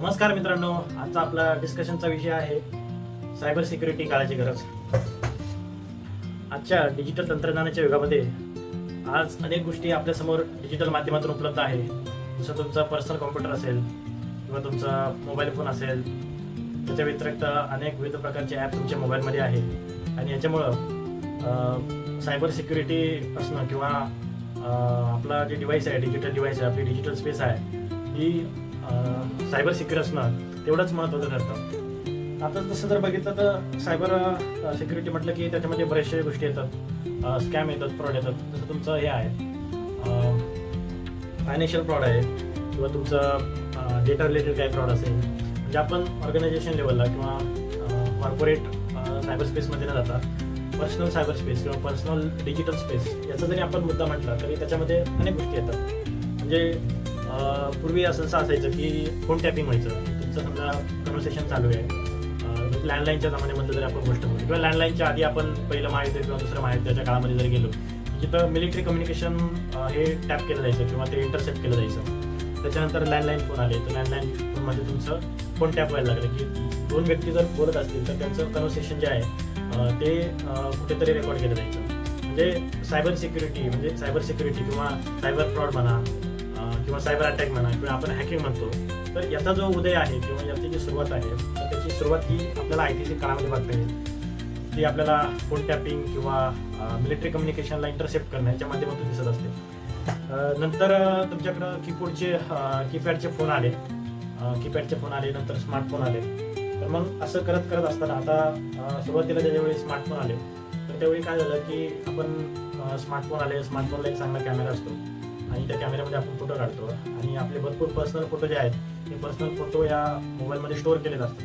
नमस्कार मित्रांनो, आजचा आपला डिस्कशनचा विषय आहे सायबर सिक्युरिटी काळाची गरज. आजच्या डिजिटल तंत्रज्ञानाच्या युगामध्ये आज अनेक गोष्टी आपल्यासमोर डिजिटल माध्यमातून उपलब्ध आहे. जसं तुमचा पर्सनल कॉम्प्युटर असेल किंवा तुमचा मोबाईल फोन असेल, त्याच्या व्यतिरिक्त अनेक विविध प्रकारचे ॲप तुमच्या मोबाईलमध्ये आहे. आणि याच्यामुळं सायबर सिक्युरिटी असणं किंवा आपला जे डिव्हाइस आहे, डिजिटल डिव्हाइस आहे, आपली डिजिटल स्पेस आहे, ही सायबर सिक्युअर असणं तेवढंच महत्त्वाचं ठरतं. आता तसं जर बघितलं तर सायबर सिक्युरिटी म्हटलं की त्याच्यामध्ये बऱ्याचशा गोष्टी येतात, स्कॅम येतात, फ्रॉड येतात. जसं तुमचं हे आहे फायनान्शियल फ्रॉड आहे किंवा तुमचं डेटा रिलेटेड काही फ्रॉड असेल, म्हणजे आपण ऑर्गनायझेशन लेवलला किंवा कॉर्पोरेट सायबर स्पेसमध्ये न जाता पर्सनल सायबर स्पेस किंवा पर्सनल डिजिटल स्पेस याचा जरी आपण मुद्दा म्हटला तरी त्याच्यामध्ये अनेक गोष्टी येतात. म्हणजे पूर्वी असं असायचं की फोन टॅपिंग व्हायचं. तुमचं समजा कन्व्हर्सेशन चालू आहे, लँडलाईनच्या जमान्यामधलं जरी आपण गोष्ट म्हणतो किंवा लँडलाईनच्या आधी आपण पहिलं महायुद्ध किंवा दुसरं महायुद्धाच्या काळामध्ये जरी गेलो, जिथं मिलिटरी कम्युनिकेशन हे टॅप केलं जायचं किंवा ते इंटरसेप्ट केलं जायचं. त्याच्यानंतर लँडलाईन फोन आले, तर लँडलाईन फोनमध्ये तुमचं फोन टॅप व्हायला लागलं की दोन व्यक्ती जर बोलत असतील तर त्यांचं कन्व्हर्सेशन जे आहे ते कुठेतरी रेकॉर्ड केलं जायचं. म्हणजे सायबर सिक्युरिटी किंवा सायबर फ्रॉड म्हणा किंवा सायबर अटॅक म्हणा किंवा आपण हॅकिंग म्हणतो, तर याचा जो उदय आहे किंवा याची जी सुरुवात आहे तर त्याची सुरुवात ही आपल्याला ITC काळामध्ये बघता येईल. ती आपल्याला फोन टॅपिंग किंवा मिलिटरी कम्युनिकेशनला इंटरसेप्ट करण्याच्या माध्यमातून दिसत असते. नंतर तुमच्याकडं कीपॅडचे फोन आले, नंतर स्मार्टफोन आले. तर मग असं करत असताना आता सुरुवातीला ज्यावेळी स्मार्टफोन आले तर त्यावेळी काय झालं की आपण स्मार्टफोनला एक चांगला कॅमेरा असतो आणि त्या कॅमेऱ्यामध्ये आपण फोटो काढतो आणि आपले भरपूर पर्सनल फोटो जे आहेत ते पर्सनल फोटो या मोबाईलमध्ये स्टोअर केलेले असतात.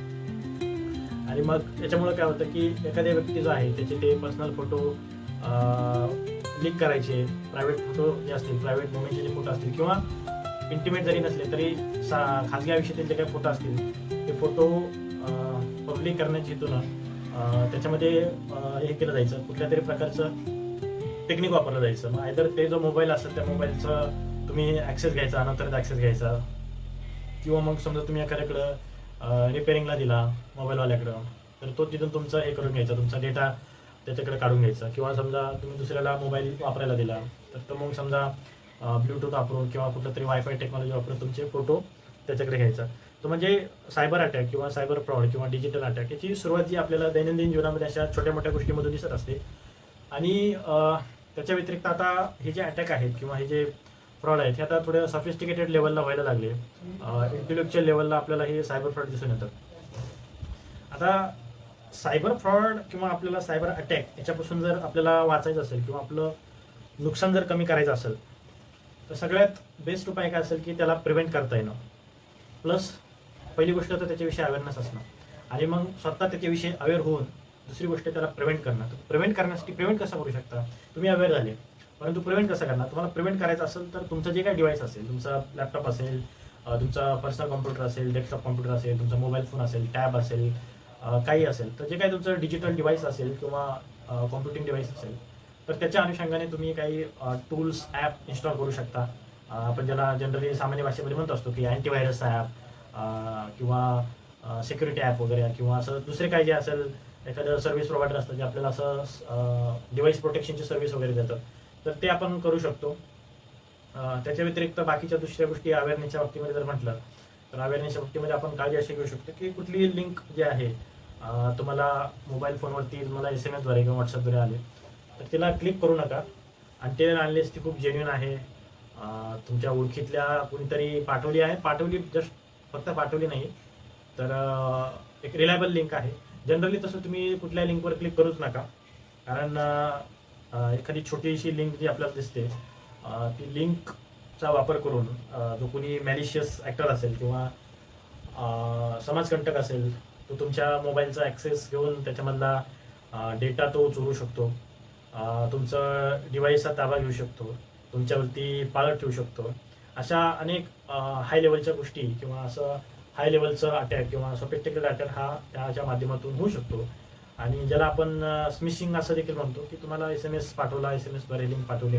आणि मग त्याच्यामुळे काय होतं की एखाद्या व्यक्ती जो आहे त्याचे ते पर्सनल फोटो लीक करायचे, प्रायव्हेट फोटो जे असतील, प्रायव्हेट मोमेंटचे जे फोटो असतील किंवा इंटिमेट जरी नसले तरी खाजगी आयुष्यातील जे काही फोटो असतील ते फोटो पब्लिक करण्याच्या हेतूनं त्याच्यामध्ये हे केलं जायचं, कुठल्या तरी प्रकारचं टेक्निक वापरलं जायचं. मग आयदर ते जो मोबाईल असेल त्या मोबाईलचं तुम्ही ॲक्सेस घ्यायचा, अनंतर ॲक्सेस घ्यायचा, किंवा मग समजा तुम्ही एखाद्याकडं रिपेअरिंगला दिला मोबाईलवाल्याकडं तर तो तिथून तुमचा हे करून घ्यायचा, तुमचा डेटा त्याच्याकडे काढून घ्यायचा. किंवा समजा तुम्ही दुसऱ्याला मोबाईल वापरायला दिला तर मग समजा ब्लूटूथ वापरून किंवा कुठलं तरी वायफाय टेक्नॉलॉजी वापरून तुमचे फोटो त्याच्याकडे घ्यायचा. तर म्हणजे सायबर अटॅक किंवा सायबर फ्रॉड किंवा डिजिटल अटॅक याची सुरुवात जी आपल्याला दैनंदिन जीवनामध्ये अशा छोट्या मोठ्या गोष्टीमधून दिसत असते. आणि त्याच्या व्यतिरिक्त आता हे जे अटॅक आहेत किंवा हे जे फ्रॉड आहेत हे आता थोड्या सफिस्टिकेटेड लेवलला व्हायला लागले. इंटेलेक्च्युअल लेवलला आपल्याला हे सायबर फ्रॉड दिसून येतात. आता सायबर फ्रॉड किंवा आपल्याला सायबर अटॅक याच्यापासून जर आपल्याला वाचायचं असेल किंवा आपलं नुकसान जर कमी करायचं असेल तर सगळ्यात बेस्ट उपाय काय असेल की त्याला प्रिव्हेंट करता येणं, प्लस पहिली गोष्ट तर त्याच्याविषयी अवेअरनेस असणं आणि मग स्वतः त्याच्याविषयी अवेअर होऊन दुसरी गोष्ट त्याला प्रिव्हेंट करणं. प्रिव्हेंट करण्यासाठी प्रिव्हेंट कसं करू शकता, तुम्ही अवेअर झाले परंतु प्रिव्हेंट कसं करणार. तुम्हाला प्रिव्हेंट करायचं असेल तर तुमचं जे काही डिव्हाइस असेल, तुमचा लॅपटॉप असेल, तुमचा पर्सनल कॉम्प्युटर असेल, डेस्कटॉप कॉम्प्युटर असेल, तुमचा मोबाईल फोन असेल, टॅब असेल, काही असेल, तर जे काही तुमचं डिजिटल डिव्हाइस असेल किंवा कॉम्प्युटिंग डिव्हाइस असेल तर त्याच्या अनुषंगाने तुम्ही काही टूल्स ॲप इन्स्टॉल करू शकता. आपण ज्याला जनरली सामान्य भाषेमध्ये म्हणत असतो की अँटीव्हायरस ॲप किंवा सिक्युरिटी ॲप वगैरे किंवा असं दुसरे काही जे असेल, एखादं सर्व्हिस प्रोव्हायडर असतं जे आपल्याला असं डिव्हाइस प्रोटेक्शनची सर्व्हिस वगैरे देतात तर ते आपण करू शकतो. त्याच्या व्यतिरिक्त बाकीच्या दुसऱ्या गोष्टी अवेअरनेसच्या बाबतीमध्ये जर म्हटलं तर अवेअरनेसच्या बाबतीमध्ये आपण काळजी अशी घेऊ शकतो की कुठलीही लिंक जी आहे तुम्हाला मोबाईल फोनवरती तुम्हाला SMS द्वारे किंवा व्हॉट्सअपद्वारे आले तर तिला क्लिक करू नका. आणि ते अनलेस ती खूप जेन्युइन आहे, तुमच्या ओळखीतल्या कोणीतरी पाठवली जस्ट फक्त पाठवली नाही तर एक रिलायबल लिंक आहे. जनरली तसं तुम्ही कुठल्या लिंकवर क्लिक करूच नका, कारण एखादी छोटीशी लिंक जी आपल्याला दिसते ती लिंकचा वापर करून जो कोणी मॅलिशियस ॲक्टर असेल किंवा समाजकंटक असेल तो तुमच्या मोबाईलचा ॲक्सेस घेऊन त्याच्यामधला डेटा तो चोरू शकतो, तुमचं डिव्हाइसचा ताबा घेऊ शकतो, तुमच्यावरती पाळत ठेवू शकतो. अशा अनेक हाय लेवलच्या गोष्टी किंवा असं हाय लेवलचं अटॅक किंवा सोफिस्टिकेटेड अटॅक हा त्याच्या माध्यमातून होऊ शकतो. आणि ज्याला आपण स्मिशिंग असं देखील म्हणतो की तुम्हाला SMS पाठवला, SMSद्वारे लिंक पाठवली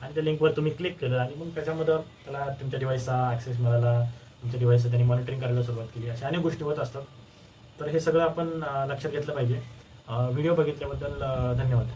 आणि त्या लिंकवर तुम्ही क्लिक केलं आणि मग त्याच्यामध्ये त्याला तुमच्या डिव्हाइसचा ॲक्सेस मिळाला, तुमच्या डिव्हाइसचं त्यांनी मॉनिटरिंग करायला सुरुवात केली. अशा अनेक गोष्टी होत असतात. तर हे सगळं आपण लक्षात घेतलं पाहिजे. व्हिडिओ बघितल्याबद्दल धन्यवाद.